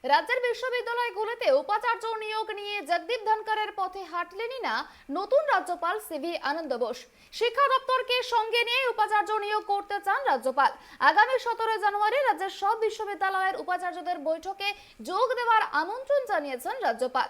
রাজ্যের বিশ্ববিদ্যালয়গুলোতে উপাচার্য নিয়োগ নিয়ে জগদীপ ধনকরের পথে হাঁটলেনই না নতুন রাজ্যপাল সিভি আনন্দ বোস। শিক্ষা দপ্তরকে সঙ্গে নিয়ে উপাচার্য নিয়োগ করতে চান রাজ্যপাল। আগামী 17 জানুয়ারি রাজ্যের সব বিশ্ববিদ্যালয়ের উপাচার্যদের বৈঠকে যোগ দেওয়ার আমন্ত্রণ জানিয়েছেন রাজ্যপাল।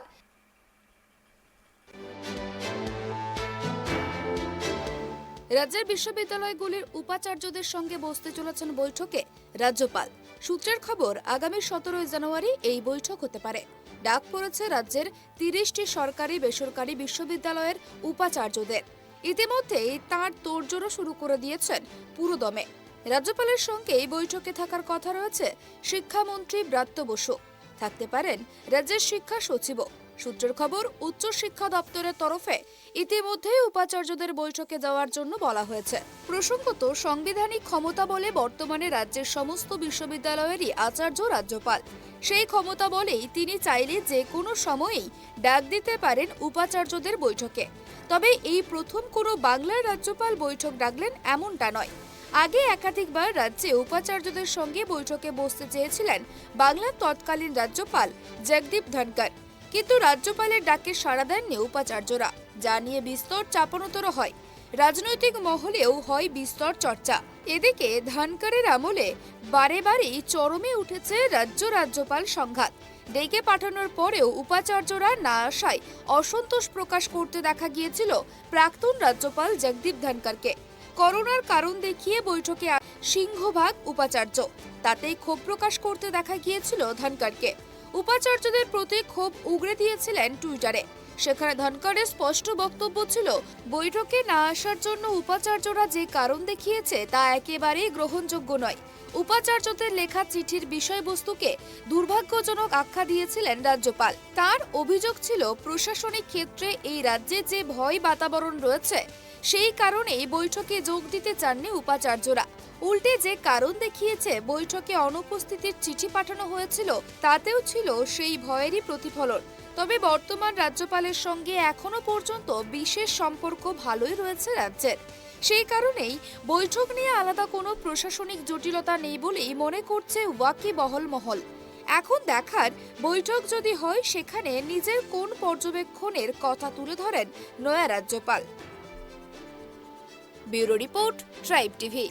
রাজ্যের বিশ্ববিদ্যালয়গুলির উপাচার্যদের সঙ্গে বসতে চলেছেন বৈঠকে রাজ্যপাল। সূত্রের খবর, আগামী 17 জানুয়ারি এই বৈঠক হতে পারে। ডাক পড়েছে রাজ্যের 30টি সরকারি বেসরকারি বিশ্ববিদ্যালয়ের উপাচার্যদের। ইতিমধ্যেই তাঁর তোড়জোড়ও শুরু করে দিয়েছেন পুরোদমে। রাজ্যপালের সঙ্গে এই বৈঠকে থাকার কথা রয়েছে শিক্ষামন্ত্রী ব্রাত্য বসু, থাকতে পারেন রাজ্যের শিক্ষা সচিবও। সূত্রের খবর, উচ্চ শিক্ষা দপ্তরের তরফে ইতিমধ্যেই উপাচার্যদের বৈঠকে যাওয়ার জন্য বলা হয়েছে। প্রসঙ্গত, সাংবিধানিক ক্ষমতা বলে বর্তমানে রাজ্যের সমস্ত বিশ্ববিদ্যালয়েরই আচার্য রাজ্যপাল। সেই ক্ষমতা বলেই তিনি চাইলে যে কোনো সময়েই ডাক দিতে পারেন উপাচার্যদের বৈঠকে। তবে এই প্রথম কোনো বাংলার রাজ্যপাল বৈঠক ডাকলেন এমনটা নয়। আগে একাধিকবার রাজ্যে উপাচার্যদের সঙ্গে বৈঠকে বসতে চেয়েছিলেন বাংলার তৎকালীন রাজ্যপাল জগদীপ ধনকর, কিন্তু রাজ্যপালের ডাকে সাড়া দেননি উপাচার্যরা, যা নিয়ে বিস্তর চাপানোতর হয়। রাজনৈতিক মহলেও হয় বিস্তর চর্চা। এদিকে ধনকরের আমলে বারে বারেই চরমে উঠেছে রাজ্যপাল সংঘাত। ডেকে পাঠানোর পরেও উপাচার্যরা না আসায় অসন্তোষ প্রকাশ করতে দেখা গিয়েছিল প্রাক্তন রাজ্যপাল জগদীপ ধনকরকে। করোনার কারণ দেখিয়ে বৈঠকে সিংহভাগ উপাচার্য, তাতেই ক্ষোভ প্রকাশ করতে দেখা গিয়েছিল ধনকরকে। উপাচার্যদের প্রতি ক্ষোভ উগরে দিয়েছিলেন টুইটারে। সেখানে ধনকরের স্পষ্ট বক্তব্য ছিল, বৈঠকে না আসার জন্য উপাচার্যরা যে কারণ দেখিয়েছে তা একেবারেই গ্রহণযোগ্য নয়। উপাচার্যদের লেখা চিঠির বিষয়বস্তুকে দুর্ভাগ্যজনক আখ্যা দিয়েছিলেন রাজ্যপাল। তার অভিযোগ ছিল, প্রশাসনিক ক্ষেত্রে এই রাজ্যে যে ভয় বাতাবরণ রয়েছে, সেই কারণেই বৈঠকে যোগ দিতে চাননি উপাচার্যরা। উল্টে যে কারণ দেখিয়েছে বৈঠকে অনুপস্থিতির চিঠি পাঠানো হয়েছিল, তাতেও ছিল সেই ভয়েরই প্রতিফলন। তবে বর্তমান রাজ্যপালের সঙ্গে এখনো পর্যন্ত বিশেষ সম্পর্ক ভালোই রয়েছে রাজ্যের। সেই কারণেই বৈঠক নিয়ে আলাদা কোনো প্রশাসনিক জটিলতা নেই বলেই মনে করছে ওয়াকিবহল মহল। এখন দেখার, বৈঠক যদি হয় সেখানে নিজের কোন পর্যবেক্ষণের কথা তুলে ধরেন নয়া রাজ্যপাল। Bureau report, tribe TV.